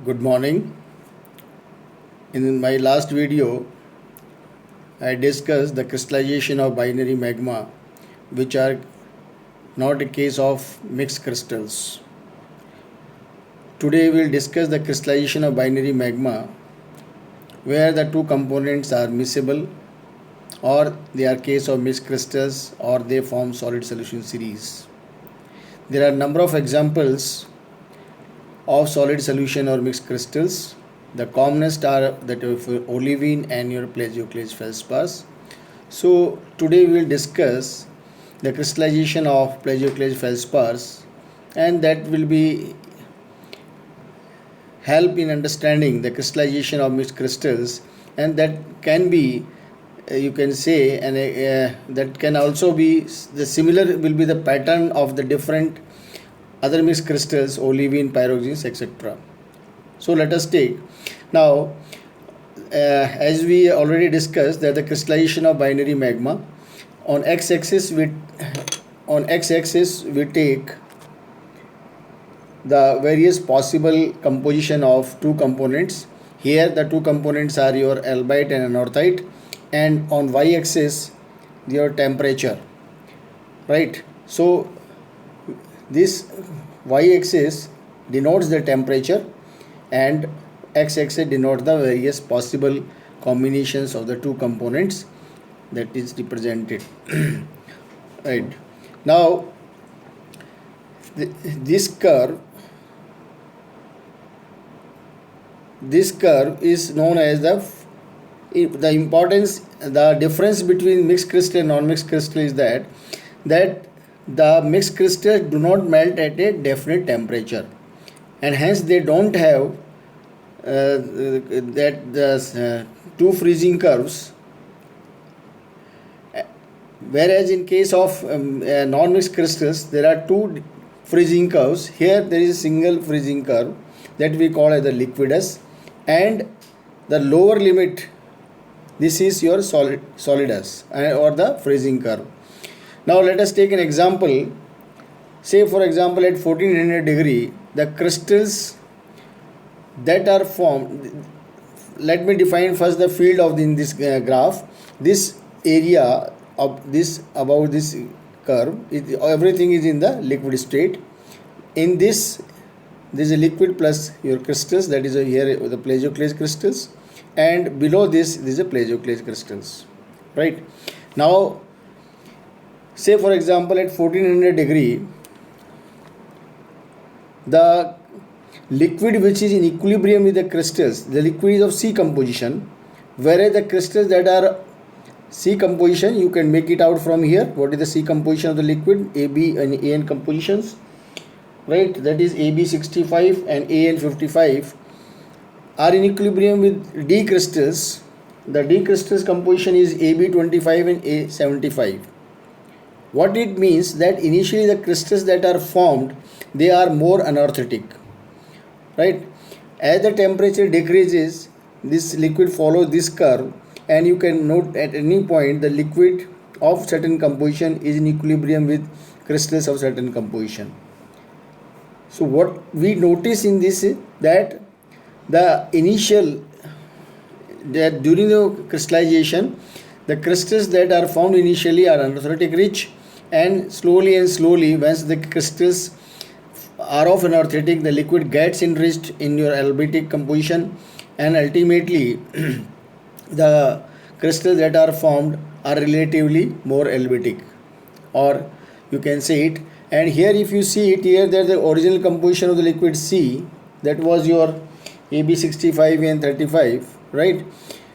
Good morning. In my last video, I discussed the crystallization of binary magma, which are not a case of mixed crystals. Today, we will discuss the crystallization of binary magma, where the two components are miscible, or they are case of mixed crystals, or they form solid solution series. There are a number of examples of solid solution or mixed crystals. The commonest are that of olivine and your plagioclase feldspars. So today we will discuss the crystallization of plagioclase feldspars, and that will be help in understanding the crystallization of mixed crystals, and that can be you can say, and that can also be the similar will be the pattern of the different other mixed crystals, olivine, pyroxenes, etc. So let us take now, as we already discussed, that the crystallization of binary magma on x-axis we take the various possible composition of two components. Here the two components are your albite and anorthite, and on y-axis your temperature, right? So this y-axis denotes the temperature and x-axis denotes the various possible combinations of the two components that is represented. Right. Now this curve is known as the importance, the difference between mixed crystal and non-mixed crystal is that the mixed crystals do not melt at a definite temperature, and hence they don't have two freezing curves, whereas in case of non-mixed crystals there are two freezing curves. Here there is a single freezing curve that we call as the liquidus, and the lower limit, this is your solidus or the freezing curve. Now let us take an example. Say for example at 1400 degree, the crystals that are formed, let me define first the field of in this graph. This area of this about this curve, everything is in the liquid state. In this is a liquid plus your crystals, that is here the plagioclase crystals, and below this is a plagioclase crystals, right? Now say for example at 1400 degree, the liquid which is in equilibrium with the crystals, the liquid is of C composition, whereas the crystals that are C composition, you can make it out from here. What is the C composition of the liquid? AB and AN compositions, right? That is AB65 and AN55 are in equilibrium with D crystals. The D crystals composition is AB25 and A75. What it means that initially the crystals that are formed, they are more anorthotic, right? As the temperature decreases, this liquid follows this curve, and you can note at any point the liquid of certain composition is in equilibrium with crystals of certain composition. So what we notice in this is that the initial, that during the crystallization, the crystals that are found initially are anorthotic rich, and slowly once the crystals are of anorthotic, the liquid gets enriched in your albitic composition, and ultimately the crystals that are formed are relatively more albitic, or you can say it. And here if you see it, here there the original composition of the liquid C, that was your AB65 and 35, right?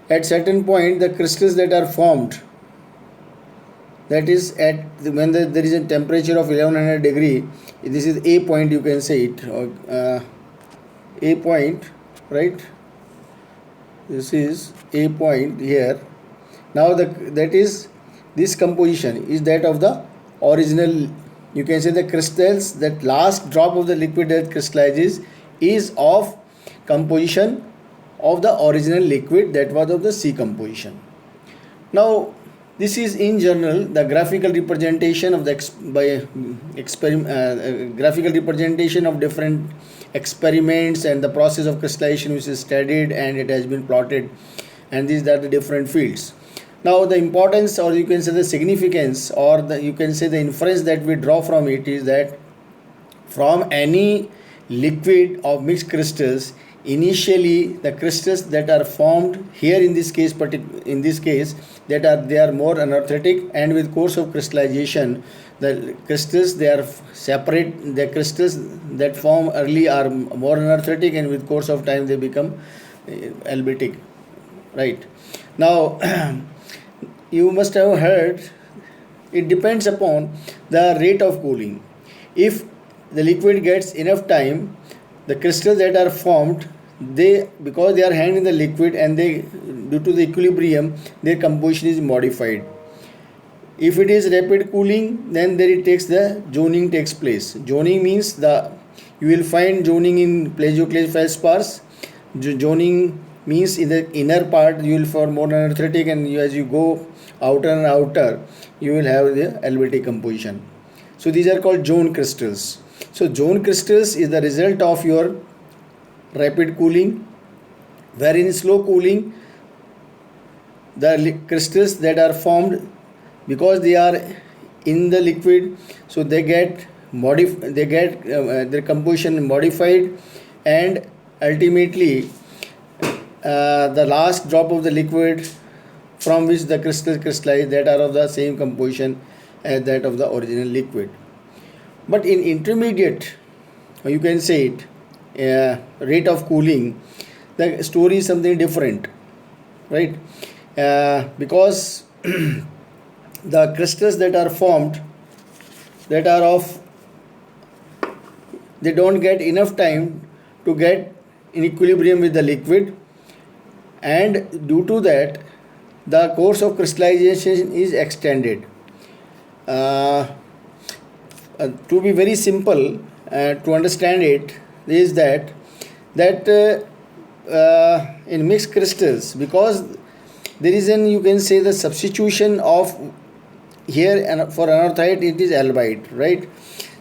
At certain point the crystals that are formed, that is at when there is a temperature of 1100 degree, this is A point, you can say it, A point, right? This is A point here. Now that is, this composition is that of the original, you can say the crystals, that last drop of the liquid that crystallizes is of composition of the original liquid that was of the C composition. Now this is in general the graphical representation of the graphical representation of different experiments and the process of crystallization which is studied and it has been plotted, and these are the different fields. Now the importance, or you can say the significance, or you can say the inference that we draw from it is that from any liquid of mixed crystals, initially the crystals that are formed here in this case they are more anerthetic, and with course of crystallization the crystals they are separate. The crystals that form early are more anerthetic, and with course of time they become albitic, right? Now you must have heard it depends upon the rate of cooling. If the liquid gets enough time, the crystals that are formed, they, because they are hanged in the liquid and they, due to the equilibrium, their composition is modified. If it is rapid cooling, then there it takes the zoning takes place. Zoning means you will find zoning in plagioclase feldspars. Zoning means in the inner part you will form more anerthetic, and as you go outer and outer you will have the albitic composition. So these are called zone crystals. So zone crystals is the result of your rapid cooling, where in slow cooling the crystals that are formed, because they are in the liquid, so they get their composition modified, and ultimately the last drop of the liquid from which the crystals crystallize, that are of the same composition as that of the original liquid. But in intermediate, or you can say it, rate of cooling, the story is something different, right? Because the crystals that are formed, that are of, they don't get enough time to get in equilibrium with the liquid, and due to that the course of crystallization is extended. To be very simple, to understand it is that in mixed crystals, because there is an, you can say, the substitution of here, and for anorthite it is albite, right?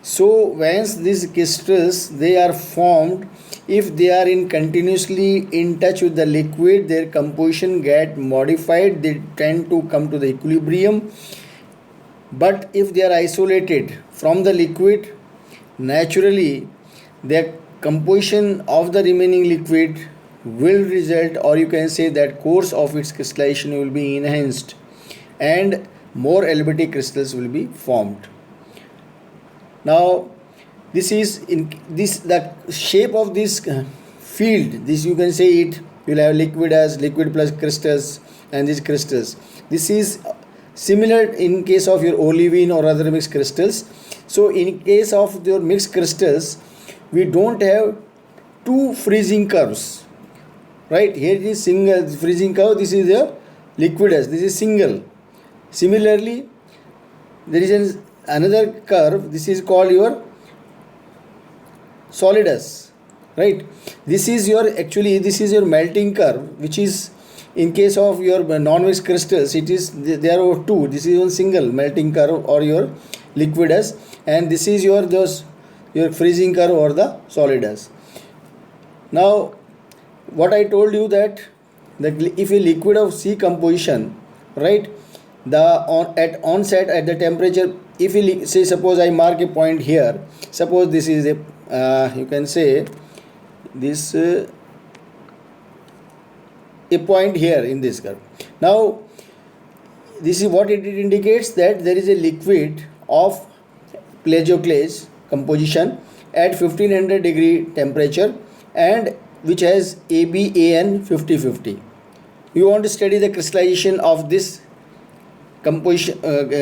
So once these crystals they are formed, if they are in continuously in touch with the liquid, their composition get modified, they tend to come to the equilibrium. But if they are isolated from the liquid, naturally the composition of the remaining liquid will result, or you can say that course of its crystallization will be enhanced, and more albitic crystals will be formed. Now this is in this, the shape of this field, this you can say it, you will have liquid as liquid plus crystals, and these crystals, this is similar in case of your olivine or other mixed crystals. So in case of your mixed crystals, we don't have two freezing curves, right? Here it is single freezing curve, this is the liquidus, this is single. Similarly, there is another curve, this is called your solidus, right? This is your, actually this is your melting curve, which is in case of your non-mixed crystals, it is, there are two, this is one single melting curve or your liquidus, and this is your freezing curve or the solidus. Now what I told you that if a liquid of C composition, right, at onset at the temperature, if we say, suppose I mark a point here, suppose this is a you can say this a point here in this curve. Now this is what it indicates, that there is a liquid of plagioclase composition at 1500 degree temperature, and which has ABAN 50-50. You want to study the crystallization of this composition,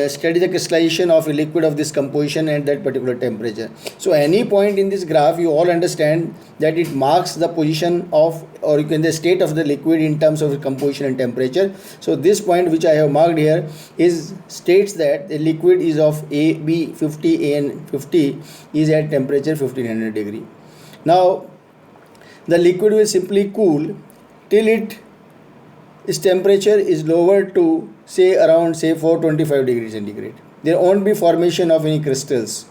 study the crystallization of a liquid of this composition at that particular temperature. So any point in this graph, you all understand that it marks the position of, or you can say state of the liquid in terms of composition and temperature. So this point which I have marked here is states that the liquid is of AB 50, AN 50 is at temperature 1500 degree. Now the liquid will simply cool till its temperature is lowered to say around say 425 degrees centigrade. There won't be formation of any crystals.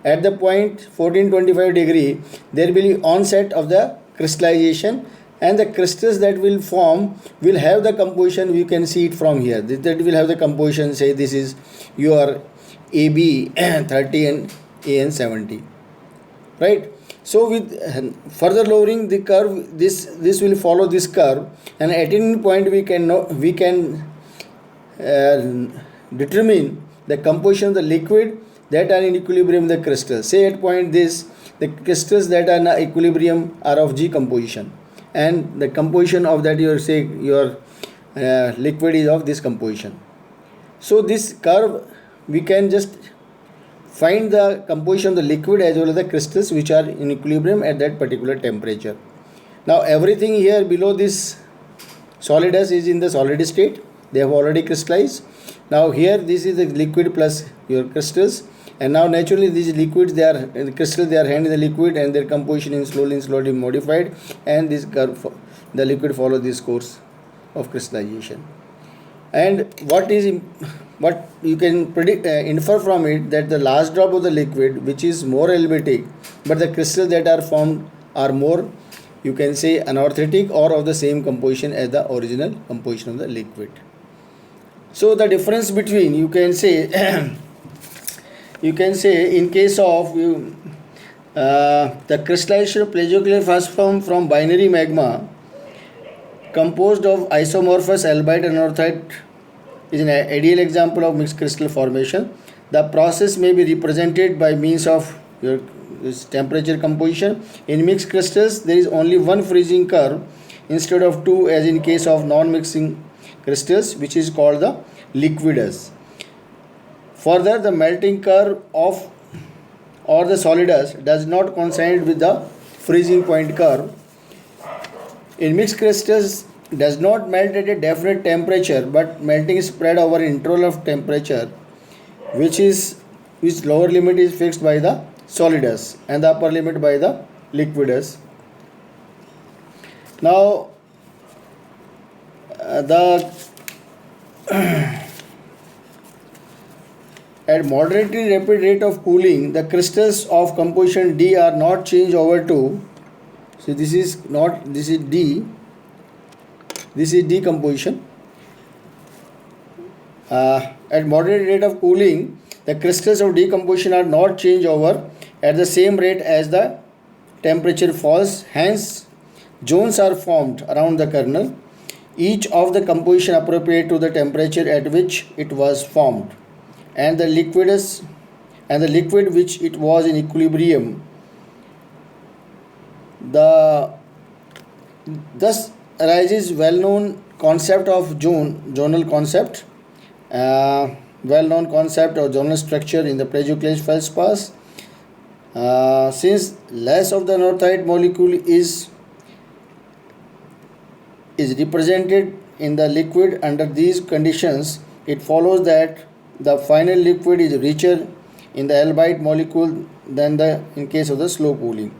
At the point 1425 degree, there will be onset of the crystallization, and the crystals that will form will have the composition. You can see it from here. That will have the composition. Say this is your AB 30 and AN 70, right? So with further lowering the curve, this will follow this curve, and at any point we can determine the composition of the liquid that are in equilibrium with the crystals. Say at point this, the crystals that are in equilibrium are of G composition, and the composition of that your liquid is of this composition. So this curve we can just find the composition of the liquid as well as the crystals which are in equilibrium at that particular temperature. Now everything here below this solidus is in the solid state. They have already crystallized. Now here this is the liquid plus your crystals, and now naturally these liquids, they are the crystals, they are handling the liquid, and their composition is slowly modified, and this curve, the liquid follows this course of crystallization. And what you can predict, infer from it, that the last drop of the liquid, which is more albetic, but the crystals that are formed are more, you can say, anorthotic or of the same composition as the original composition of the liquid. So the difference between, you can say in case of the crystallization of plagioclase first form from binary magma composed of isomorphous albite and anorthite is an ideal example of mixed crystal formation. The process may be represented by means of your temperature composition. In mixed crystals, there is only one freezing curve instead of two, as in case of non-mixing crystals, which is called the liquidus. Further, the melting curve of or the solidus does not coincide with the freezing point curve. In mixed crystals, does not melt at a definite temperature, but melting is spread over an interval of temperature, which lower limit is fixed by the solidus and the upper limit by the liquidus. Now at moderately rapid rate of cooling, the crystals of composition D are not changed over to, so this is D. This is decomposition. At moderate rate of cooling, the crystals of decomposition are not changed over at the same rate as the temperature falls. Hence, zones are formed around the kernel, each of the composition appropriate to the temperature at which it was formed, and the liquid which it was in equilibrium. Thus arises well-known concept of zonal concept, well-known concept of zonal structure in the plagioclase feldspars. Since less of the anorthite molecule is represented in the liquid under these conditions, it follows that the final liquid is richer in the albite molecule than in case of the slow cooling.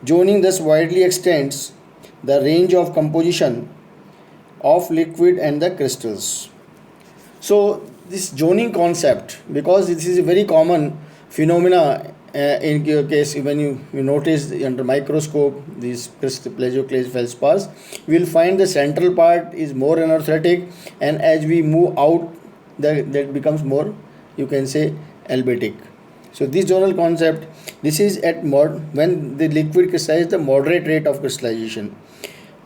Zoning thus widely extends the range of composition of liquid and the crystals. So this zoning concept, because this is a very common phenomena in your case, when you notice under microscope these plagioclase feldspars, we will find the central part is more anorthotic, and as we move out that becomes more, you can say, albetic. So this zonal concept, this is at when the liquid crystallizes, the moderate rate of crystallization.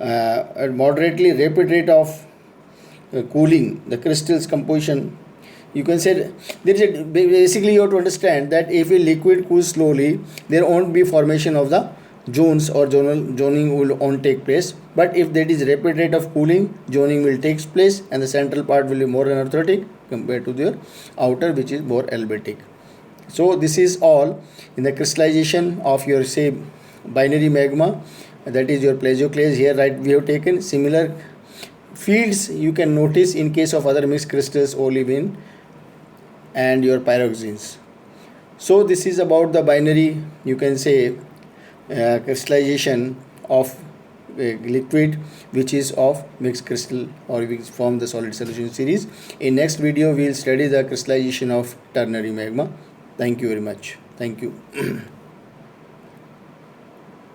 At moderately rapid rate of cooling, the crystals composition, you can say, basically you have to understand that if a liquid cools slowly, there won't be formation of the zones, or zoning won't take place. But if that is rapid rate of cooling, zoning will take place, and the central part will be more anorthotic compared to the outer, which is more albetic. So this is all in the crystallization of your, say, binary magma, that is your plagioclase. Here, right, we have taken similar fields you can notice in case of other mixed crystals, olivine and your pyroxenes. So this is about the binary, you can say, crystallization of a liquid which is of mixed crystal or which form the solid solution series. In next video we will study the crystallization of ternary magma. Thank you very much. Thank you.